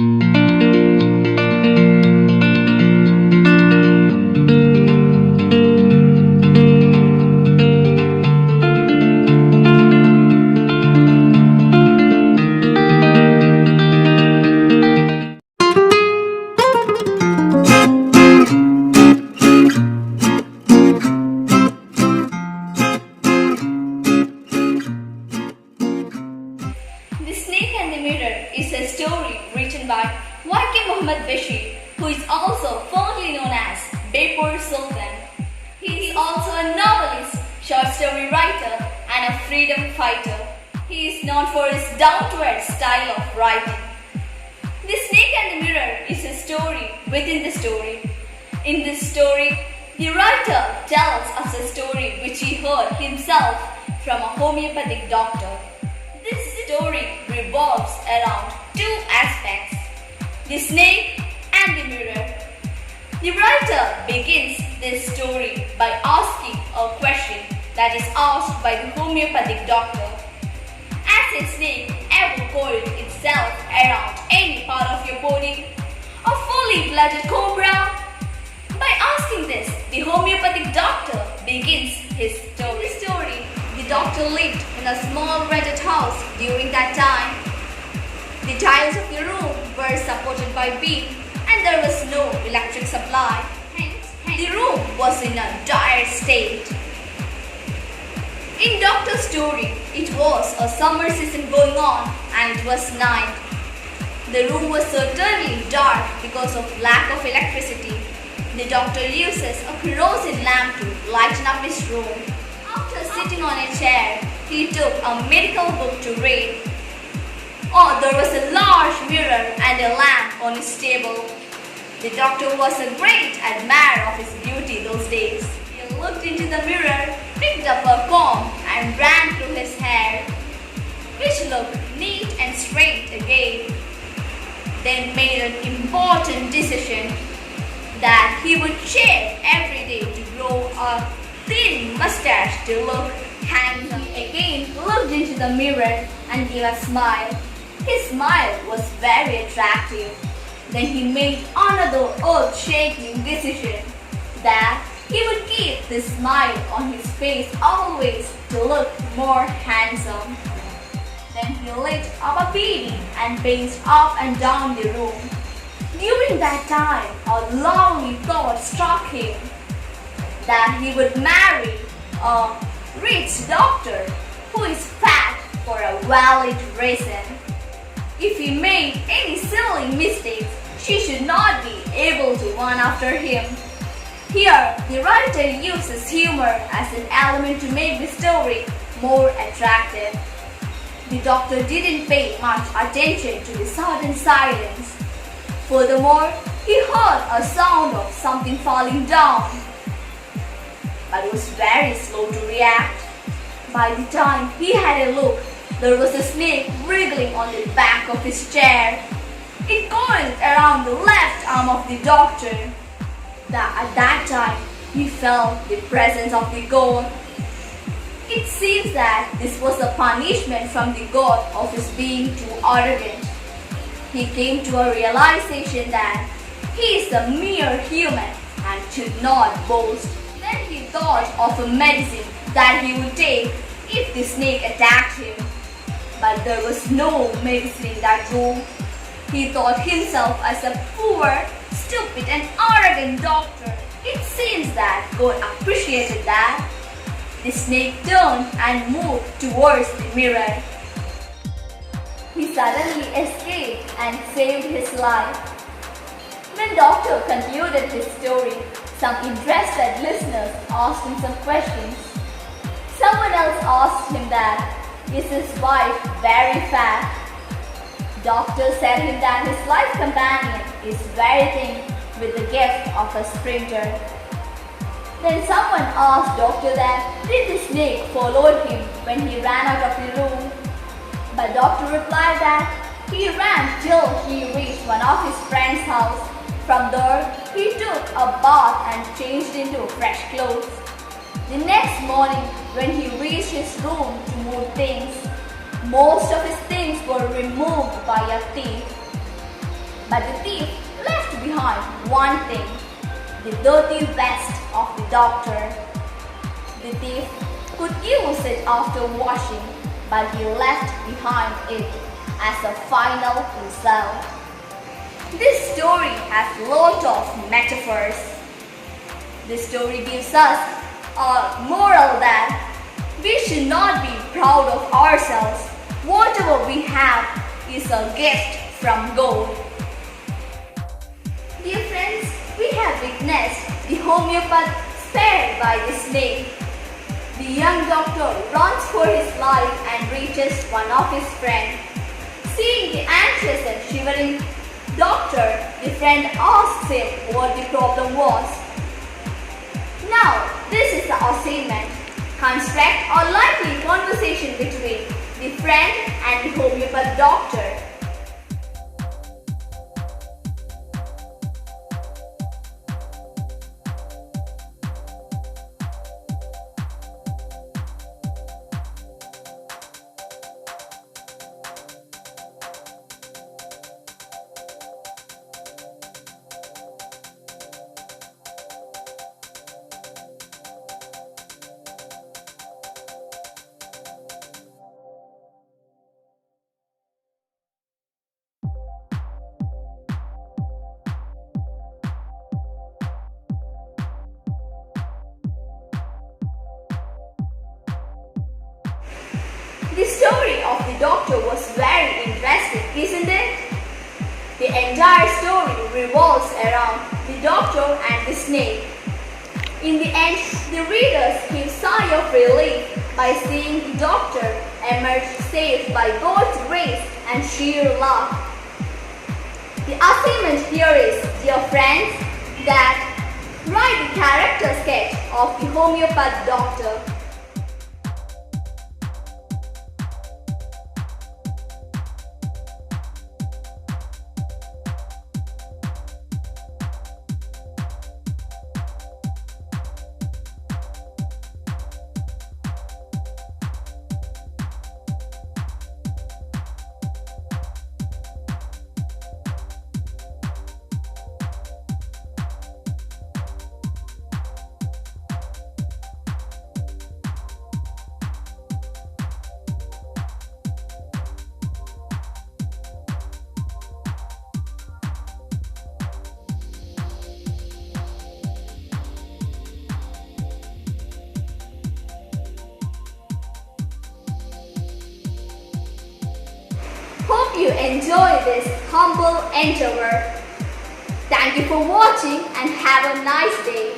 The Snake and the Mirror is a story written by vaikom basheer, who is also fondly known as Bepur Sultan. He is also a novelist, short story writer, and a freedom fighter. He is known for his down-to-earth style of writing. The Snake and the Mirror is a story within the story. In this story, the writer tells us a story which he heard himself from a homeopathic doctor. This story revolves around two aspects: the snake and the mirror. The writer begins this story by asking a question that is asked by the homeopathic doctor. Has a snake ever coiled itself around any part of your body? A fully blooded cobra? By asking this, the homeopathic doctor begins his story. The doctor lived in a small rented house during that time. The tiles of the room were supported by beam and there was no electric supply. Hence, the room was in a dire state. In doctor's story, it was a summer season going on and it was night. The room was certainly dark because of lack of electricity. The doctor uses a kerosene lamp to lighten up his room. After sitting on a chair, he took a medical book to read. Oh, there was a large mirror and a lamp on his table. The doctor was a great admirer of his beauty those days. He looked into the mirror, picked up a comb and ran through his hair, which looked neat and straight again. Then made an important decision that he would shave every day to grow a thin mustache to look handsome. He again looked into the mirror and gave a smile. His smile was very attractive. Then he made another earth-shaking decision that he would keep this smile on his face always to look more handsome. Then he lit up a beanie and paced up and down the room. During that time, a lovely thought struck him that he would marry a rich doctor who is fat for a valid reason. If he made any silly mistakes, she should not be able to run after him. Here, the writer uses humor as an element to make the story more attractive. The doctor didn't pay much attention to the sudden silence. Furthermore, he heard a sound of something falling down, but was very slow to react. By the time he had a look, there was a snake wriggling on the back of his chair. It coiled around the left arm of the doctor. At that time, he felt the presence of the god. It seems that this was a punishment from the god of his being too arrogant. He came to a realization that he is a mere human and should not boast. Then he thought of a medicine that he would take if the snake attacked him. But there was no medicine in that room. He thought himself as a poor, stupid and arrogant doctor. It seems that God appreciated that. The snake turned and moved towards the mirror. He suddenly escaped and saved his life. When doctor concluded his story, some interested listeners asked him some questions. Someone else asked him that, is his wife very fat? Doctor said him that his life companion is very thin with the gift of a sprinter. Then someone asked doctor that, did the snake follow him when he ran out of the room? But doctor replied that he ran till he reached one of his friend's house. From there, he took a bath and changed into fresh clothes. The next morning, when he reached his room to move things, most of his things were removed by a thief. But the thief left behind one thing, the dirty vest of the doctor. The thief could use it after washing, but he left behind it as a final result. This story has a lot of metaphors. This story gives us a moral that we should not be proud of ourselves. Whatever we have is a gift from God. Dear friends, we have witnessed the homeopath spared by the snake. The young doctor runs for his life and reaches one of his friends. Seeing the anxious and shivering doctor, the friend asks him what the problem was. Now, this is the assignment. Construct a lively conversation between the friend and the homeopath doctor. The story of the doctor was very interesting, isn't it? The entire story revolves around the doctor and the snake. In the end, the readers give a sigh of relief by seeing the doctor emerge safe by God's grace and sheer luck. The assignment here is, dear friends, that write the character sketch of the homeopath doctor. Hope you enjoy this humble endeavor. Thank you for watching and have a nice day.